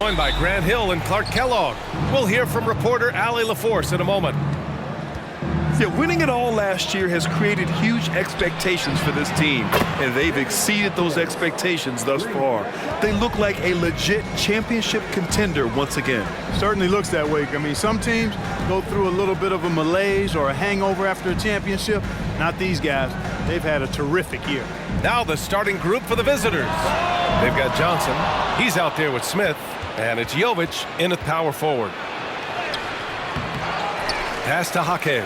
Joined by Grant Hill and Clark Kellogg. We'll hear from reporter Allie LaForce in a moment. Yeah, winning it all last year has created huge expectations for this team, and they've exceeded those expectations thus far. They look like a legit championship contender once again. Certainly looks that way. I mean, some teams go through a little bit of a malaise or a hangover after a championship. Not these guys. They've had a terrific year. Now the starting group for the visitors. They've got Johnson. He's out there with Smith. And it's Jovic in at power forward. Pass to Jaquez.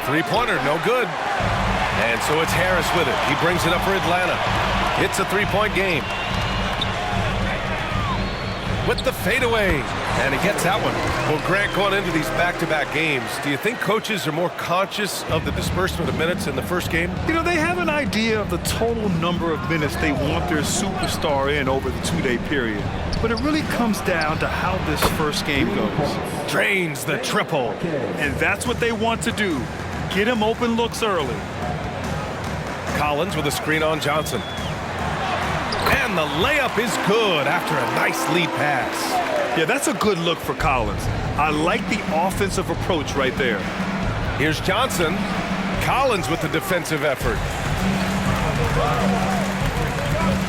Three-pointer, no good. And so it's Harris with it. He brings it up for Atlanta. It's a three-point game. With the fadeaway. And he gets that one. Well, Grant, going into these back-to-back games, do you think coaches are more conscious of the disbursement of minutes in the first game? You know, they have an idea of the total number of minutes they want their superstar in over the two-day period. But it really comes down to how this first game goes. Drains the triple. And that's what they want to do. Get him open looks early. Collins with a screen on Johnson. And the layup is good after a nice lead pass. Yeah, that's a good look for Collins. I like the offensive approach right there. Here's Johnson. Collins with the defensive effort.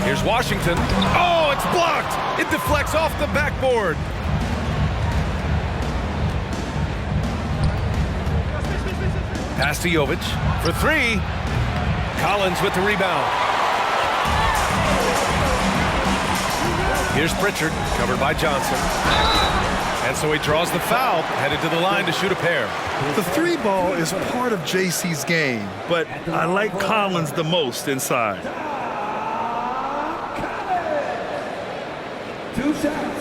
Here's Washington. Oh, it's blocked. It deflects off the backboard. Pass to Jovic for three. Collins with the rebound. Here's Pritchard, covered by Johnson. And so he draws the foul, headed to the line to shoot a pair. The three ball is part of JC's game, but I like Collins the most inside. 2 shots.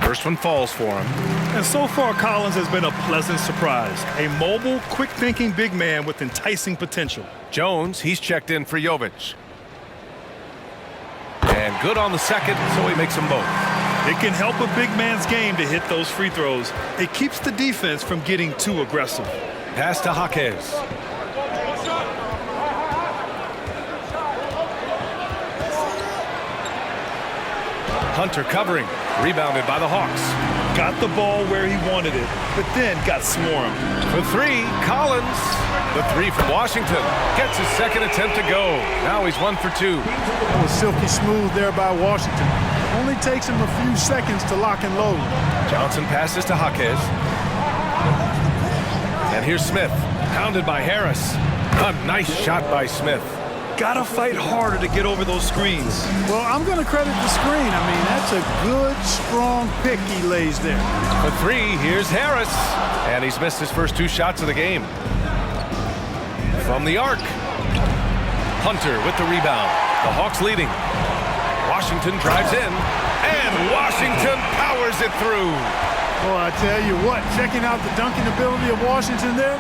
First one falls for him. And so far, Collins has been a pleasant surprise. A mobile, quick-thinking big man with enticing potential. Jones, he's checked in for Jovic. And good on the second, so he makes them both. It can help a big man's game to hit those free throws. It keeps the defense from getting too aggressive. Pass to Jaquez. Hunter covering. Rebounded by the Hawks. Got the ball where he wanted it, but then got swarmed. For three, Collins. The three from Washington. Gets his second attempt to go. Now he's 1 for 2. That was silky smooth there by Washington. Only takes him a few seconds to lock and load. Johnson passes to Jaquez. And here's Smith. Pounded by Harris. A nice shot by Smith. Gotta fight harder to get over those screens. Well, I'm going to credit the screen. I mean, that's a good, strong pick he lays there. For three, here's Harris. And he's missed his first 2 shots of the game. From the arc. Hunter with the rebound. The Hawks leading. Washington drives in. And Washington powers it through. Well, I tell you what, checking out the dunking ability of Washington there,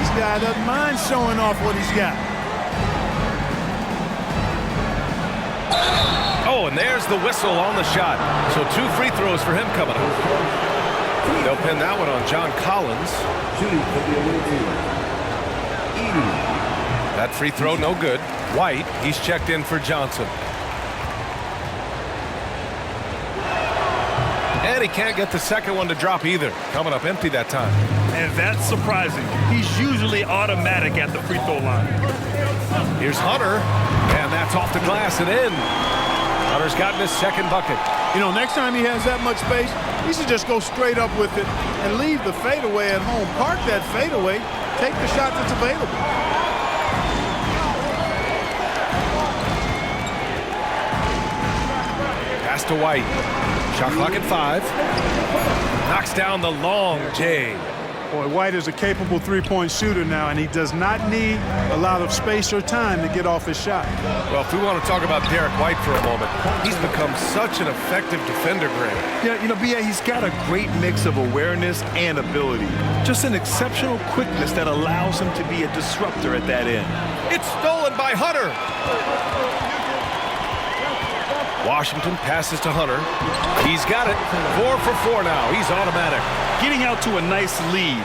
this guy doesn't mind showing off what he's got. Oh, and there's the whistle on the shot. So 2 free throws for him coming up. They'll pin that one on John Collins. Shooting for the away team. That free throw no good. White, he's checked in for Johnson. And he can't get the second one to drop either. Coming up empty that time. And that's surprising. He's usually automatic at the free throw line. Here's Hunter. And that's off the glass and in. Hunter's gotten his second bucket. You know, next time he has that much space, he should just go straight up with it and leave the fadeaway at home. Park that fadeaway. Take the shot that's available. Pass to White. Shot clock at 5. Knocks down the long J. Boy, White is a capable three-point shooter now, and he does not need a lot of space or time to get off his shot. Well, if we want to talk about Derek White for a moment, he's become such an effective defender, Grant. Yeah, you know, B.A., he's got a great mix of awareness and ability. Just an exceptional quickness that allows him to be a disruptor at that end. It's stolen by Hunter. Washington passes to Hunter. He's got it. 4 for 4 now. He's automatic. Getting out to a nice lead.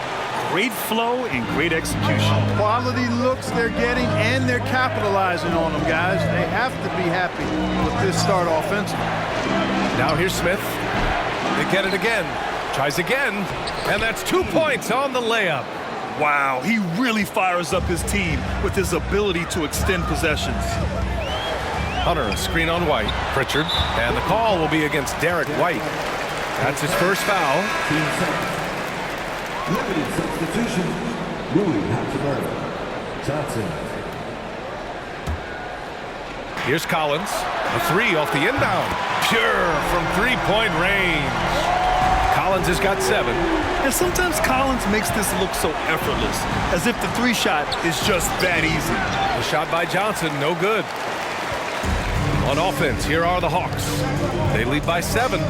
Great flow and great execution. Quality looks they're getting, and they're capitalizing on them, guys. They have to be happy with this start offensively. Now here's Smith. They get it again. Tries again. And that's 2 points on the layup. Wow, he really fires up his team with his ability to extend possessions. Hunter, a screen on White. Pritchard. And the call will be against Derek White. That's his first foul. Limited substitution. Louis Hachimura. Johnson. Here's Collins. A 3 off the inbound. Pure from three-point range. Collins has got 7. And sometimes Collins makes this look so effortless, as if the 3-shot is just that easy. The shot by Johnson, no good. On offense, here are the Hawks. They lead by 7.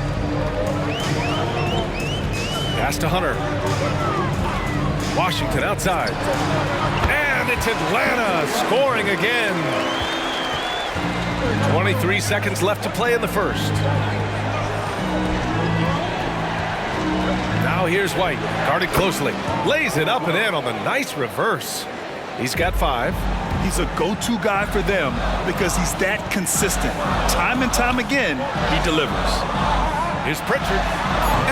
Pass to Hunter. Washington outside. And it's Atlanta scoring again. 23 seconds left to play in the first. Now here's White, guarded closely. Lays it up and in on the nice reverse. He's got 5. He's a go-to guy for them because he's that consistent. Time and time again, he delivers. Here's Pritchard.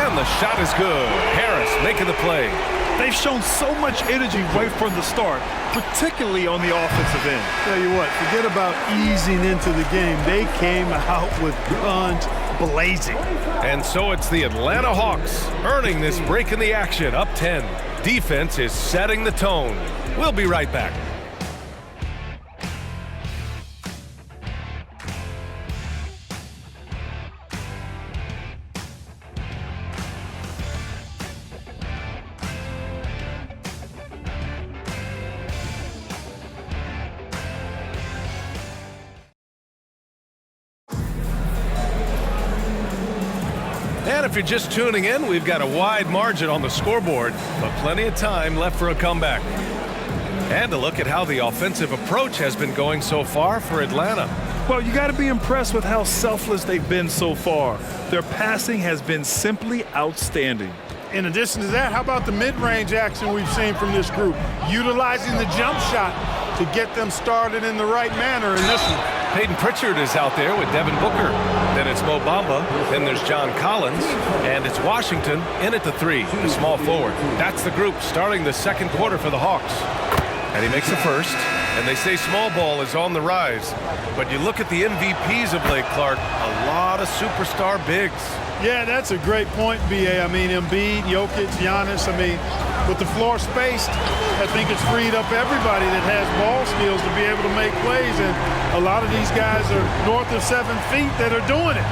And the shot is good. Harris making the play. They've shown so much energy right from the start, particularly on the offensive end. Tell you what, forget about easing into the game. They came out with guns blazing. And so it's the Atlanta Hawks earning this break in the action, up 10. Defense is setting the tone. We'll be right back. And if you're just tuning in, we've got a wide margin on the scoreboard, but plenty of time left for a comeback. And a look at how the offensive approach has been going so far for Atlanta. Well, you got to be impressed with how selfless they've been so far. Their passing has been simply outstanding. In addition to that, how about the mid-range action we've seen from this group? Utilizing the jump shot to get them started in the right manner in this one. Peyton Pritchard is out there with Devin Booker. Then it's Mo Bamba. Then there's John Collins. And it's Washington in at the 3, the small forward. That's the group starting the second quarter for the Hawks. And he makes the first. And they say small ball is on the rise. But you look at the MVPs of late, Clark, a lot of superstar bigs. Yeah, that's a great point, B.A. I mean, Embiid, Jokic, Giannis. I mean, with the floor spaced, I think it's freed up everybody that has ball skills to be able to make plays. And a lot of these guys are north of 7 feet that are doing it,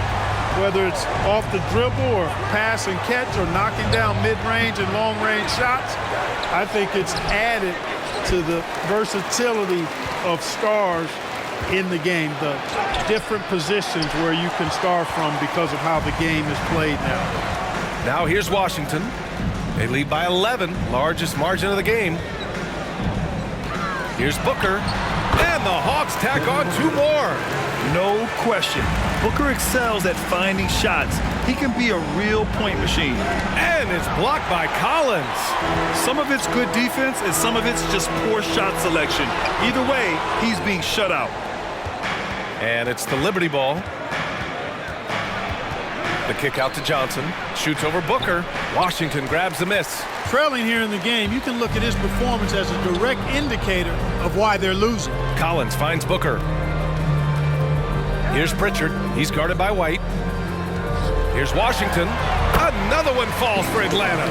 whether it's off the dribble or pass and catch or knocking down mid-range and long-range shots. I think it's added to the versatility of stars in the game, the different positions where you can start from because of how the game is played now. Now here's Washington. They lead by 11, largest margin of the game. Here's Booker, and the Hawks tack on 2 more. No question. Booker excels at finding shots. He can be a real point machine. And it's blocked by Collins. Some of it's good defense, and some of it's just poor shot selection. Either way, he's being shut out. And it's the Liberty ball. The kick out to Johnson. Shoots over Booker. Washington grabs the miss. Trailing here in the game, you can look at his performance as a direct indicator of why they're losing. Collins finds Booker. Here's Pritchard. He's guarded by White. Here's Washington. Another one falls for Atlanta.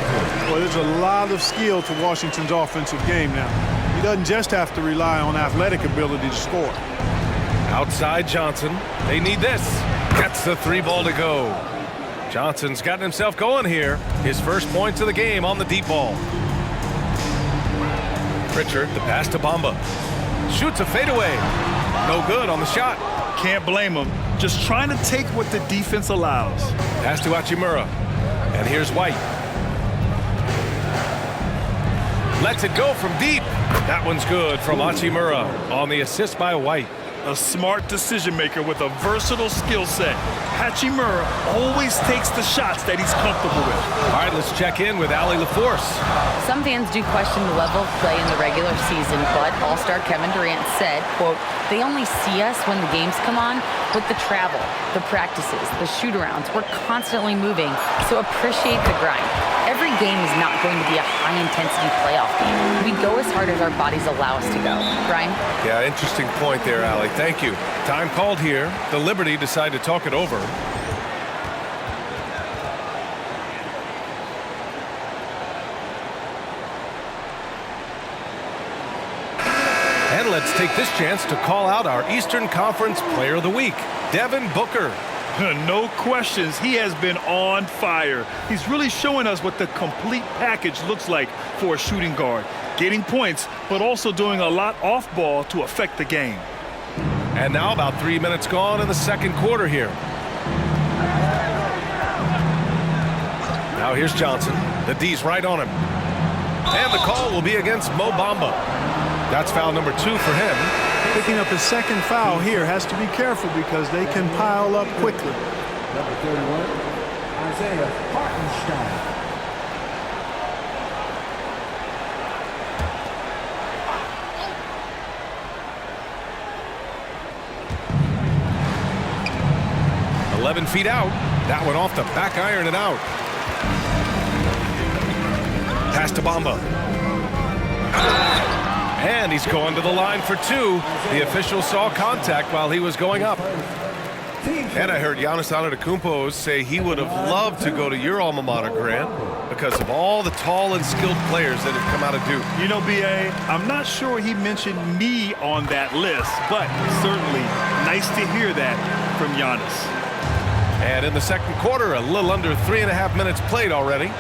Well, there's a lot of skill to Washington's offensive game now. He doesn't just have to rely on athletic ability to score. Outside Johnson. They need this. Gets the 3 ball to go. Johnson's gotten himself going here. His first points of the game on the deep ball. Pritchard, the pass to Bamba. Shoots a fadeaway. No good on the shot. Can't blame him. Just trying to take what the defense allows. Pass to Hachimura. And here's White. Lets it go from deep. That one's good from Hachimura on the assist by White. A smart decision maker with a versatile skill set. Hachimura always takes the shots that he's comfortable with. All right, let's check in with Allie LaForce. Some fans do question the level of play in the regular season, but All-Star Kevin Durant said, quote, "They only see us when the games come on, with the travel, the practices, the shoot-arounds. We're constantly moving, so appreciate the grind. Every game is not going to be a high-intensity playoff game. We go as hard as our bodies allow us to go." Brian? Yeah, interesting point there, Allie. Thank you. Time called here. The Liberty decide to talk it over. And let's take this chance to call out our Eastern Conference Player of the Week, Devin Booker. No questions, he has been on fire. He's really showing us what the complete package looks like for a shooting guard. Getting points, but also doing a lot off ball to affect the game. And now about 3 minutes gone in the second quarter here. Now here's Johnson. The D's right on him. And the call will be against Mo Bamba. That's foul number 2 for him. Picking up his second foul here. Has to be careful because they can pile up quickly. Number 31, Isaiah Hartenstein. .11 feet out. That one off the back iron and out. Pass to Bamba. And he's going to the line for 2. The official saw contact while he was going up. And I heard Giannis Antetokounmpo say he would have loved to go to your alma mater, Grant, because of all the tall and skilled players that have come out of Duke. You know, B.A., I'm not sure he mentioned me on that list, but certainly nice to hear that from Giannis. And in the second quarter, a little under 3.5 minutes played already.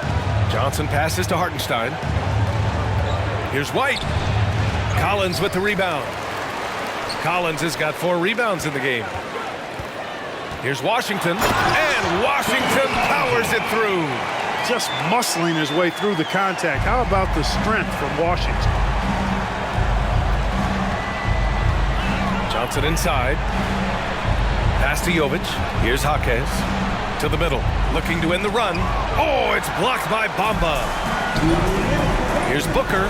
Johnson passes to Hartenstein. Here's White. Collins with the rebound. Collins has got 4 rebounds in the game. Here's Washington, and Washington powers it through. Just muscling his way through the contact. How about the strength from Washington? Johnson inside. Pass to Jovic. Here's Jaquez. To the middle. Looking to end the run. Oh, it's blocked by Bamba. Here's Booker.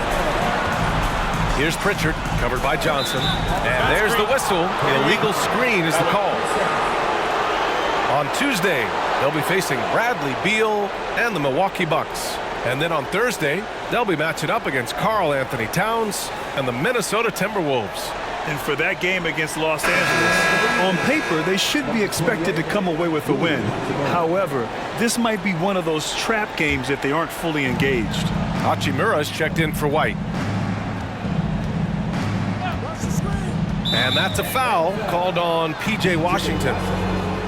Here's Pritchard. Covered by Johnson. And there's the whistle. Illegal screen is the call. On Tuesday, they'll be facing Bradley Beal and the Milwaukee Bucks. And then on Thursday, they'll be matching up against Karl Anthony Towns and the Minnesota Timberwolves. And for that game against Los Angeles, on paper, they should be expected to come away with a win. However, this might be one of those trap games if they aren't fully engaged. Hachimura's checked in for White. And that's a foul called on P.J. Washington.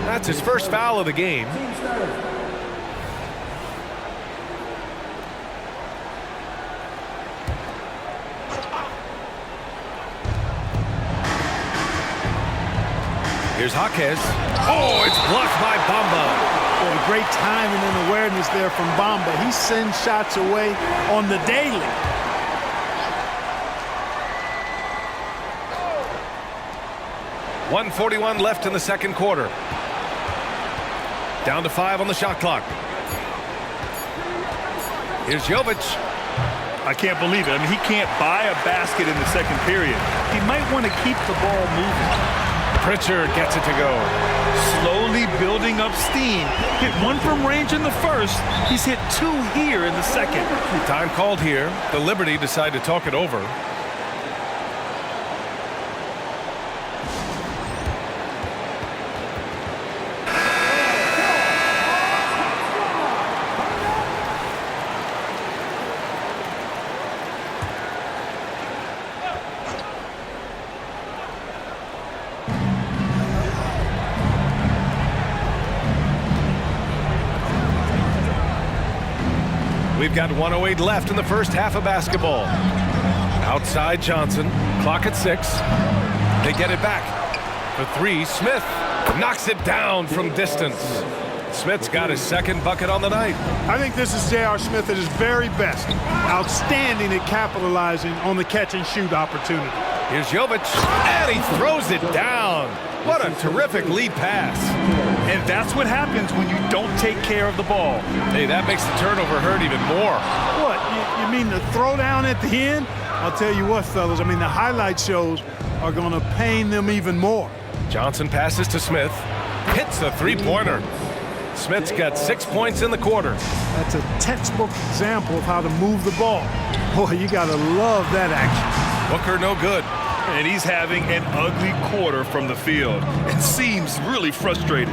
That's his first foul of the game. Here's Jaquez. Oh, it's blocked by Bamba. Boy, great timing and awareness there from Bamba. He sends shots away on the daily. .141 left in the second quarter. Down to 5 on the shot clock. Here's Jovic. I can't believe it. I mean, he can't buy a basket in the second period. He might want to keep the ball moving. Pritchard gets it to go. Slowly building up steam. Hit 1 from range in the first. He's hit 2 here in the second. Time called here. The Liberty decide to talk it over. We've got 1:08 left in the first half of basketball. Outside Johnson. Clock at 6. They get it back. For 3, Smith knocks it down from distance. Smith's got his second bucket on the night. I think this is J.R. Smith at his very best. Outstanding at capitalizing on the catch and shoot opportunity. Here's Jovic, and he throws it down. What a terrific lead pass. And that's what happens when you don't take care of the ball. Hey, that makes the turnover hurt even more. What, you mean the throwdown at the end? I'll tell you what, fellas, I mean, the highlight shows are going to pain them even more. Johnson passes to Smith, hits the three-pointer. Smith's got 6 points in the quarter. That's a textbook example of how to move the ball. Boy, you got to love that action. Booker no good. And he's having an ugly quarter from the field and seems really frustrated.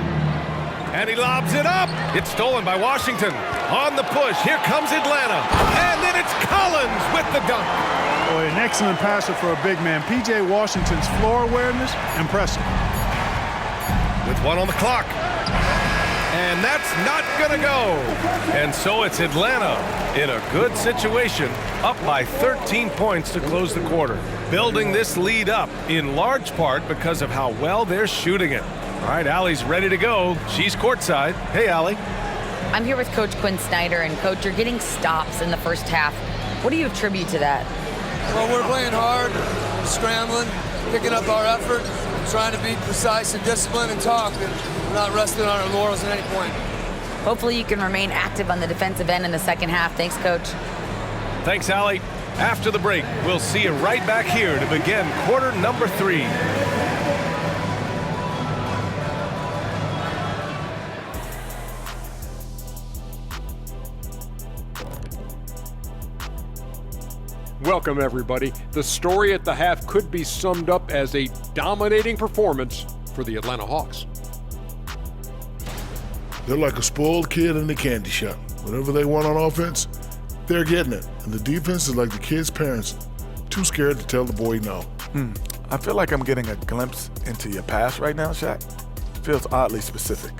And he lobs it up. It's stolen by Washington. On the push, here comes Atlanta. And then it's Collins with the dunk. Boy, an excellent passer for a big man. P.J. Washington's floor awareness, impressive. With 1 on the clock. And that's not going to go. And so it's Atlanta in a good situation, up by 13 points to close the quarter. Building this lead up in large part because of how well they're shooting it. All right, Allie's ready to go. She's courtside. Hey, Allie. I'm here with Coach Quinn Snyder, and Coach, you're getting stops in the first half. What do you attribute to that? Well, we're playing hard, scrambling, picking up our effort, trying to be precise and disciplined and talk, and we're not resting on our laurels at any point. Hopefully you can remain active on the defensive end in the second half. Thanks, Coach. Thanks, Allie. After the break, we'll see you right back here to begin quarter number 3. Welcome, everybody. The story at the half could be summed up as a dominating performance for the Atlanta Hawks. They're like a spoiled kid in a candy shop. Whatever they want on offense, they're getting it. And the defense is like the kid's parents, too scared to tell the boy no. I feel like I'm getting a glimpse into your past right now, Shaq. Feels oddly specific.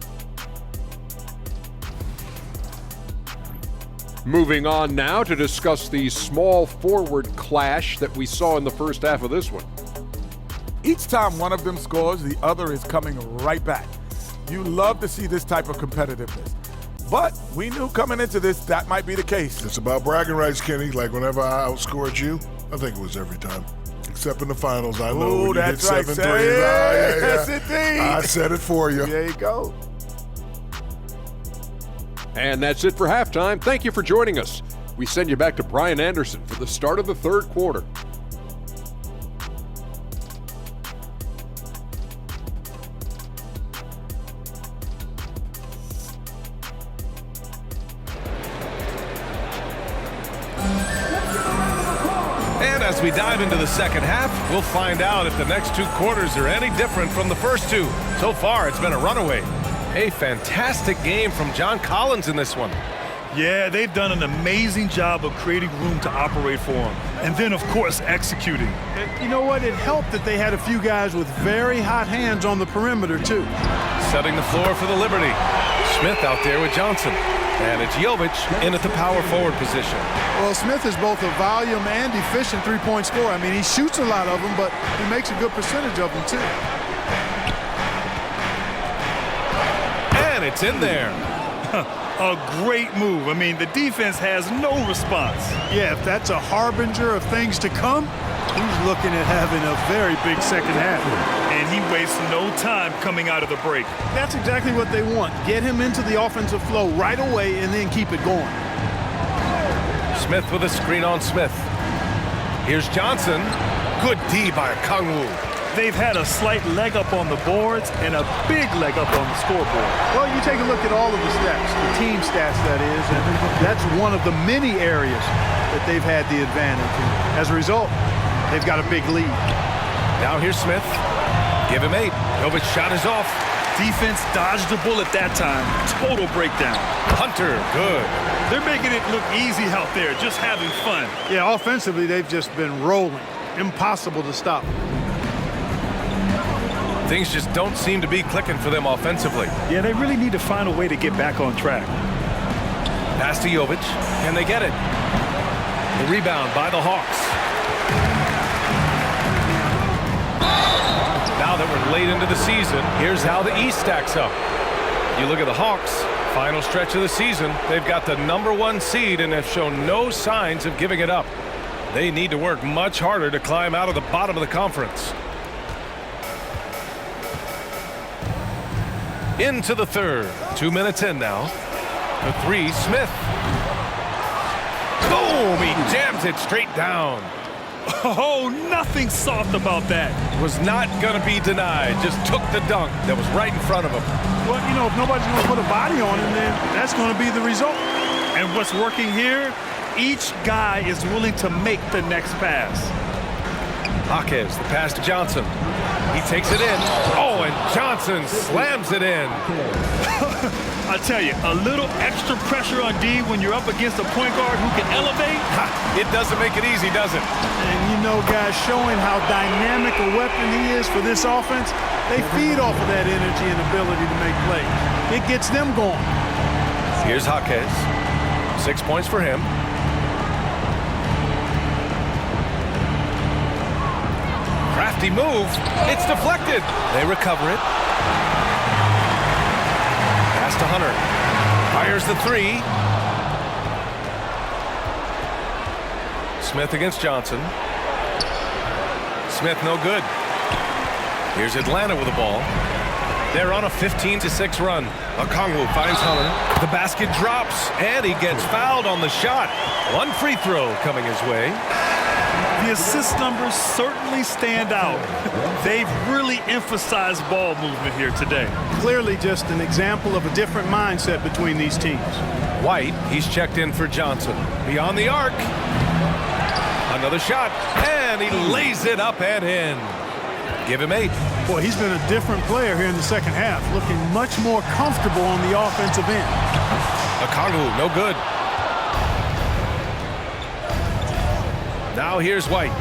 Moving on now to discuss the small forward clash that we saw in the first half of this one. Each time one of them scores, the other is coming right back. You love to see this type of competitiveness. But we knew coming into this that might be the case. It's about bragging rights, Kenny. Like whenever I outscored you, I think it was every time. Except in the finals, I know when you hit 7 threes. Yes, indeed. I said it for you. There you go. And that's it for halftime. Thank you for joining us. We send you back to Brian Anderson for the start of the third quarter. And as we dive into the second half, we'll find out if the next 2 quarters are any different from the first 2. So far, it's been a runaway. A fantastic game from John Collins in this one. Yeah, they've done an amazing job of creating room to operate for him. And then, of course, executing. And you know what? It helped that they had a few guys with very hot hands on the perimeter, too. Setting the floor for the Liberty. Smith out there with Johnson. And it's Jovic in at the power forward position. Well, Smith is both a volume and efficient three-point scorer. I mean, he shoots a lot of them, but he makes a good percentage of them, too. And it's in there. A great move. I mean, the defense has no response. Yeah, if that's a harbinger of things to come, he's looking at having a very big second half. And he wastes no time coming out of the break. That's exactly what they want. Get him into the offensive flow right away and then keep it going. Smith with a screen on Smith. Here's Johnson. Good D by Kangwoo. They've had a slight leg up on the boards and a big leg up on the scoreboard. Well, you take a look at all of the stats, the team stats, that is, and that's one of the many areas that they've had the advantage. And as a result, they've got a big lead. Now here's Smith. Give him 8. Jovic shot is off. Defense dodged the bullet that time. Total breakdown. Hunter, good. They're making it look easy out there, just having fun. Yeah, offensively, they've just been rolling. Impossible to stop. Things just don't seem to be clicking for them offensively. Yeah, they really need to find a way to get back on track. Pass to Jovic, and they get it. The rebound by the Hawks. Now that we're late into the season, here's how the East stacks up. You look at the Hawks, final stretch of the season, they've got the #1 seed and have shown no signs of giving it up. They need to work much harder to climb out of the bottom of the conference. Into the third. 2 minutes in now. The three, Smith. Boom! He jams it straight down. Oh, nothing soft about that. Was not going to be denied. Just took the dunk that was right in front of him. Well, you know, if nobody's going to put a body on him, then that's going to be the result. And what's working here, each guy is willing to make the next pass. Jaquez, the pass to Johnson. He takes it in. Oh, and Johnson slams it in. I tell you, a little extra pressure on D when you're up against a point guard who can elevate. It doesn't make it easy, does it? And you know, guys, showing how dynamic a weapon he is for this offense, they feed off of that energy and ability to make plays. It gets them going. Here's Jaquez. 6 points for him. Crafty move. It's deflected. They recover it. Pass to Hunter. Fires the three. Smith against Johnson. Smith no good. Here's Atlanta with the ball. They're on a 15-6 run. Okongwu finds Hunter. The basket drops, and he gets fouled on the shot. One free throw coming his way. The assist numbers certainly stand out. They've really emphasized ball movement here today. Clearly just an example of a different mindset between these teams. White, he's checked in for Johnson. Beyond the arc. Another shot, and he lays it up and in. Give him 8. Boy, he's been a different player here in the second half, looking much more comfortable on the offensive end. Okongwu, no good. Now here's White.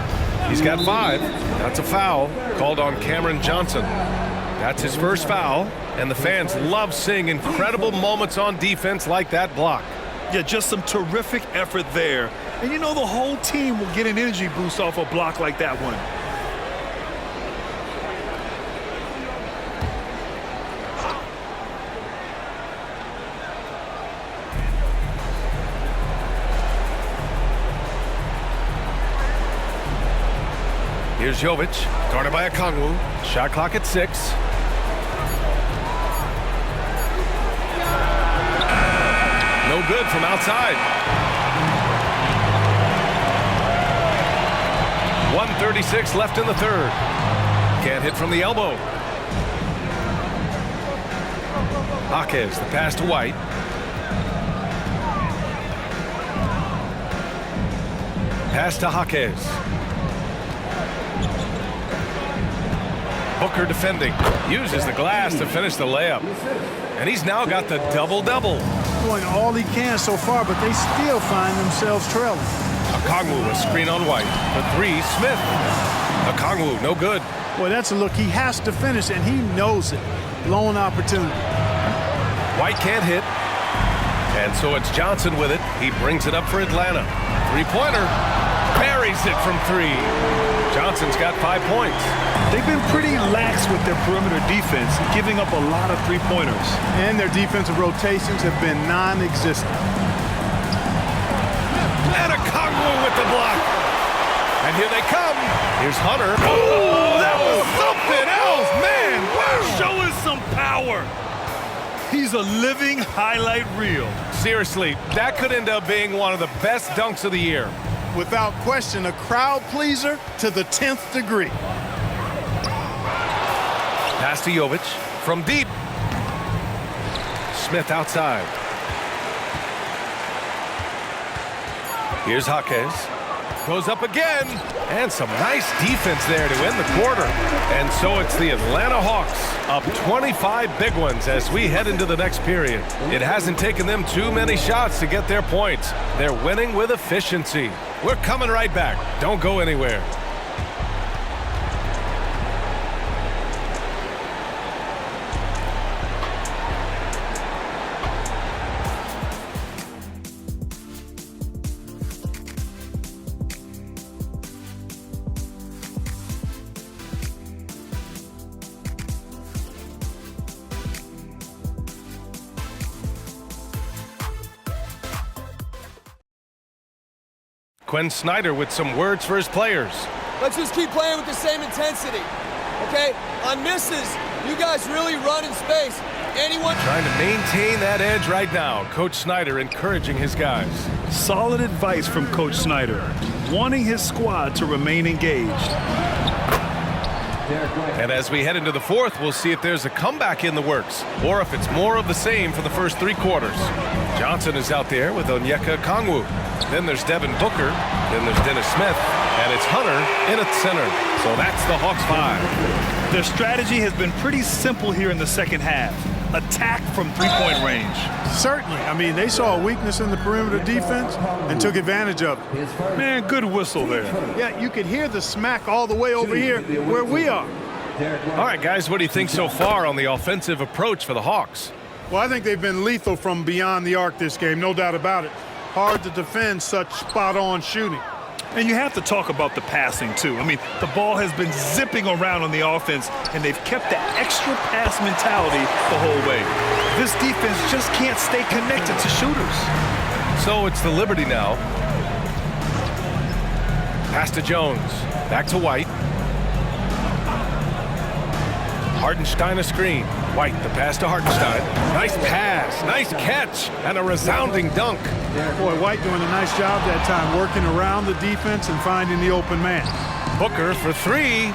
He's got 5. That's a foul called on Cameron Johnson. That's his first foul, and the fans love seeing incredible moments on defense like that block. Yeah, just some terrific effort there. And you know the whole team will get an energy boost off a block like that one. Here's Jovic, guarded by Okongwu. Shot clock at 6. No good from outside. 1:36 left in the third. Can't hit from the elbow. Jaquez, the pass to White. Pass to Jaquez. Booker defending. Uses the glass to finish the layup. And he's now got the double-double. Doing all he can so far, but they still find themselves trailing. Okongwu, a screen on White. The 3, Smith. Okongwu, no good. Boy, that's a look he has to finish, and he knows it. Blown opportunity. White can't hit. And so it's Johnson with it. He brings it up for Atlanta. Three-pointer. Buries it from 3. Johnson's got 5 points. They've been pretty lax with their perimeter defense, giving up a lot of three-pointers. And their defensive rotations have been non-existent. And Okongwu with the block. And here they come. Here's Hunter. Oh, that was something else, man. Wow. Showing some power. He's a living highlight reel. Seriously, that could end up being one of the best dunks of the year. Without question, a crowd pleaser to the 10th degree. Pass to Jovic from deep. Smith outside. Here's Jaquez. Goes up again. And some nice defense there to end the quarter. And so it's the Atlanta Hawks up 25 big ones as we head into the next period. It hasn't taken them too many shots to get their points. They're winning with efficiency. We're coming right back. Don't go anywhere. Quinn Snyder with some words for his players. Let's just keep playing with the same intensity, okay? On misses, you guys really run in space. Anyone Trying to maintain that edge right now. Coach Snyder encouraging his guys. Solid advice from Coach Snyder, wanting his squad to remain engaged. And as we head into the fourth, we'll see if there's a comeback in the works or if it's more of the same for the first 3 quarters. Johnson is out there with Onyeka Kongwu. Then there's Devin Booker. Then there's Dennis Smith. And it's Hunter in at center. So that's the Hawks 5. Their strategy has been pretty simple here in the second half. Attack from three-point range. Certainly. I mean, they saw a weakness in the perimeter defense and took advantage of it. Man, good whistle there. Yeah, you could hear the smack all the way over here where we are. All right, guys, what do you think so far on the offensive approach for the Hawks? Well, I think they've been lethal from beyond the arc this game, no doubt about it. Hard to defend such spot-on shooting. And you have to talk about the passing, too. I mean, the ball has been zipping around on the offense, and they've kept that extra pass mentality the whole way. This defense just can't stay connected to shooters. So it's the Liberty now. Pass to Jones. Back to White. Hartenstein a screen. White, the pass to Hartenstein. Nice pass, nice catch, and a resounding dunk. Boy, White doing a nice job that time, working around the defense and finding the open man. Booker for 3.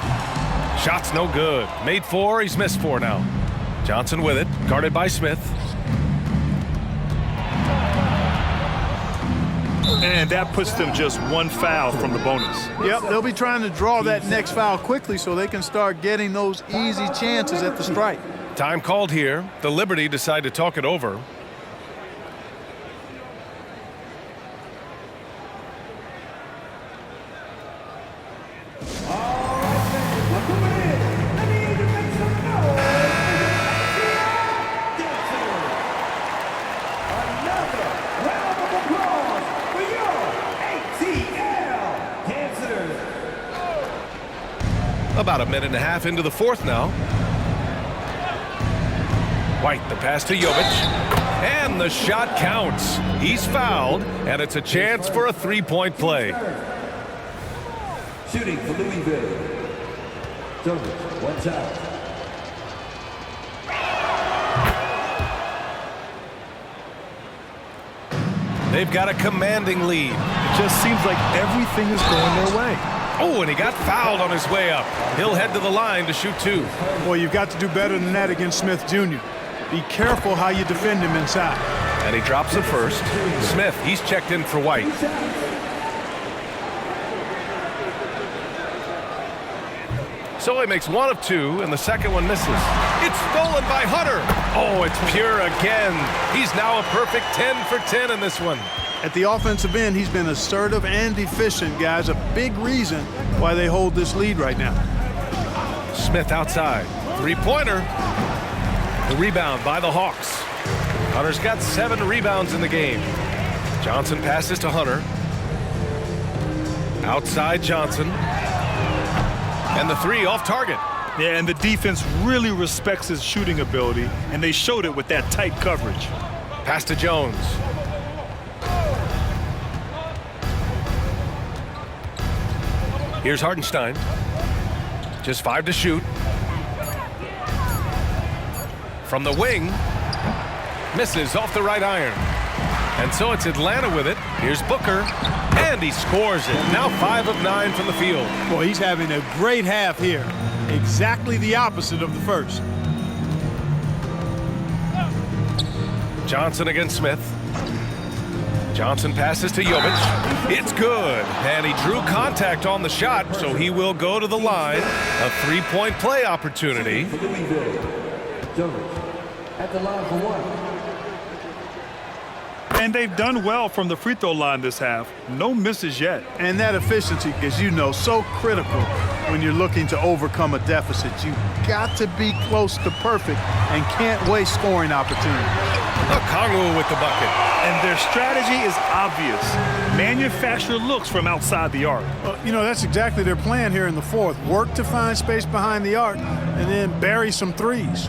Shot's no good. Made 4, he's missed 4 now. Johnson with it, guarded by Smith. And that puts them just 1 foul from the bonus. Yep, they'll be trying to draw that next foul quickly so they can start getting those easy chances at the strike. Time called here. The Liberty decide to talk it over. About a minute and a half into the fourth now. White, the pass to Jovic. And the shot counts. He's fouled, and it's a chance for a 3-point play. Shooting for Louisville. Jovic, watch out. They've got a commanding lead. It just seems like everything is going their way. Oh, and he got fouled on his way up. He'll head to the line to shoot 2. Boy, you've got to do better than that against Smith Jr. Be careful how you defend him inside. And he drops it first. Smith, he's checked in for White. So he makes 1 of 2, and the second one misses. It's stolen by Hunter. Oh, it's pure again. He's now a perfect 10 for 10 in this one. At the offensive end, he's been assertive and efficient, guys. A big reason why they hold this lead right now. Smith outside. 3-pointer. The rebound by the Hawks. Hunter's got 7 rebounds in the game. Johnson passes to Hunter. Outside Johnson. And the 3 off target. Yeah, and the defense really respects his shooting ability, and they showed it with that tight coverage. Pass to Jones. Here's Hartenstein. Just 5 to shoot. From the wing. Misses off the right iron. And so it's Atlanta with it. Here's Booker. And he scores it. Now 5 of 9 from the field. Boy, he's having a great half here. Exactly the opposite of the first. Johnson against Smith. Johnson passes to Jovic. It's good. And he drew contact on the shot, so he will go to the line. A 3-point play opportunity. Jovic at the line for 1. And they've done well from the free throw line this half. No misses yet. And that efficiency, as you know, so critical when you're looking to overcome a deficit. You've got to be close to perfect and can't waste scoring opportunities. Kongwu with the bucket. And their strategy is obvious. Manufacture looks from outside the arc. You know, that's exactly their plan here in the fourth. Work to find space behind the arc and then bury some threes.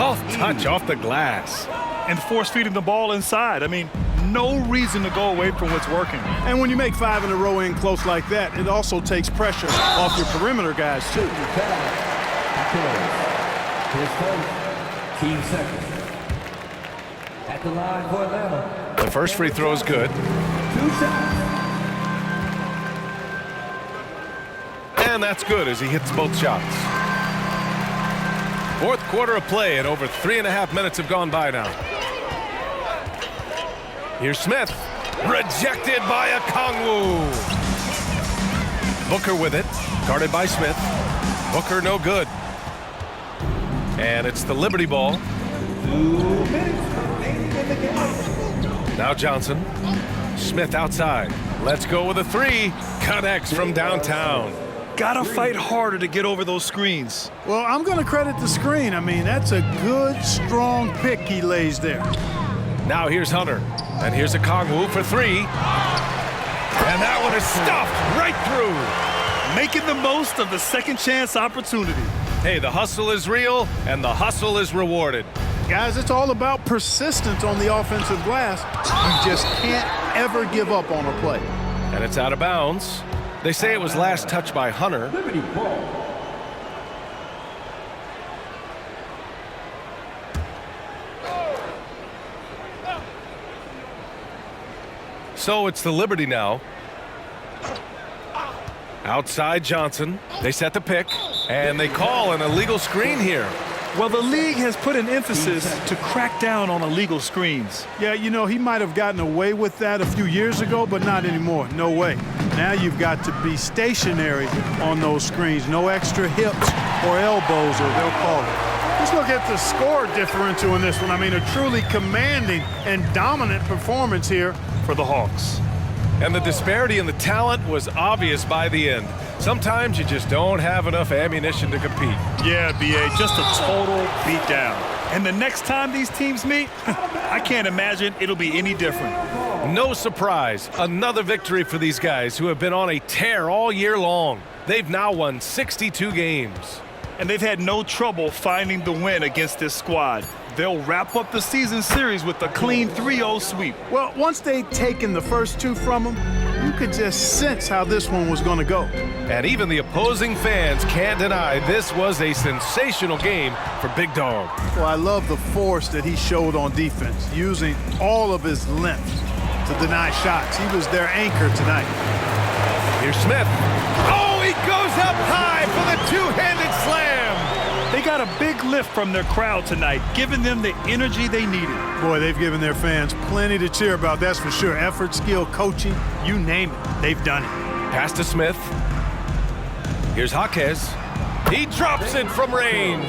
Soft touch off the glass. And force feeding the ball inside. I mean, no reason to go away from what's working. And when you make 5 in a row in close like that, it also takes pressure off your perimeter guys, too. Team second. At the line for Atlanta. The first free throw is good. 2 shots. And that's good as he hits both shots. Fourth quarter of play, and over 3.5 minutes have gone by now. Here's Smith. Rejected by Okongwu. Booker with it. Guarded by Smith. Booker no good. And it's the Liberty ball. 2 minutes remaining in the game. Now Johnson. Smith outside. Let's go with a 3. Connects from downtown. Gotta fight harder to get over those screens. Well, I'm going to credit the screen. I mean, that's a good, strong pick he lays there. Now here's Hunter. And here's Okongwu for 3. And that one is stuffed right through. Making the most of the second chance opportunity. Hey, the hustle is real, and the hustle is rewarded. Guys, it's all about persistence on the offensive glass. You just can't ever give up on a play. And it's out of bounds. They say it was last touched by Hunter. Liberty ball. So it's the Liberty now. Outside Johnson. They set the pick, and they call an illegal screen here. Well, the league has put an emphasis to crack down on illegal screens. Yeah, you know, he might have gotten away with that a few years ago, but not anymore. No way. Now you've got to be stationary on those screens. No extra hips or elbows, or they'll call it. Let's look at the score differential in this one. I mean, a truly commanding and dominant performance here For the Hawks. And the disparity in the talent was obvious by the end. Sometimes you just don't have enough ammunition to compete. Yeah, B.A., just a total beatdown. And the next time these teams meet, I can't imagine it'll be any different. No surprise, another victory for these guys who have been on a tear all year long. They've now won 62 games. And they've had no trouble finding the win against this squad. They'll wrap up the season series with a clean 3-0 sweep. Well, once they'd taken the first 2 from him, you could just sense how this one was going to go. And even the opposing fans can't deny this was a sensational game for Big Dog. Well, I love the force that he showed on defense, using all of his length to deny shots. He was their anchor tonight. Here's Smith. Oh, he goes up high for the two-handed slam. They got a big lift from their crowd tonight, giving them the energy they needed. Boy, they've given their fans plenty to cheer about, that's for sure. Effort, skill, coaching, you name it, they've done it. Pass to Smith. Here's Jaquez. He drops it from range.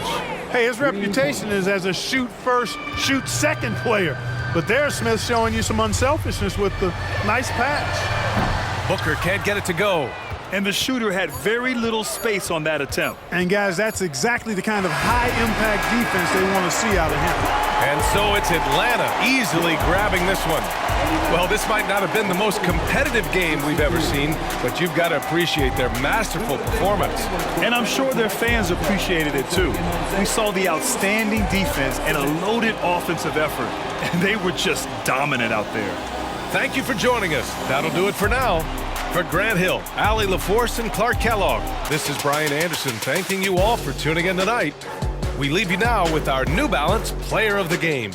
Hey, his reputation is as a shoot first, shoot second player. But there's Smith showing you some unselfishness with the nice pass. Booker can't get it to go. And the shooter had very little space on that attempt. And guys, that's exactly the kind of high-impact defense they want to see out of him. And so it's Atlanta easily grabbing this one. Well, this might not have been the most competitive game we've ever seen, but you've got to appreciate their masterful performance. And I'm sure their fans appreciated it too. We saw the outstanding defense and a loaded offensive effort, and they were just dominant out there. Thank you for joining us. That'll do it for now. For Grant Hill, Allie LaForce, and Clark Kellogg, this is Brian Anderson thanking you all for tuning in tonight. We leave you now with our New Balance Player of the Game.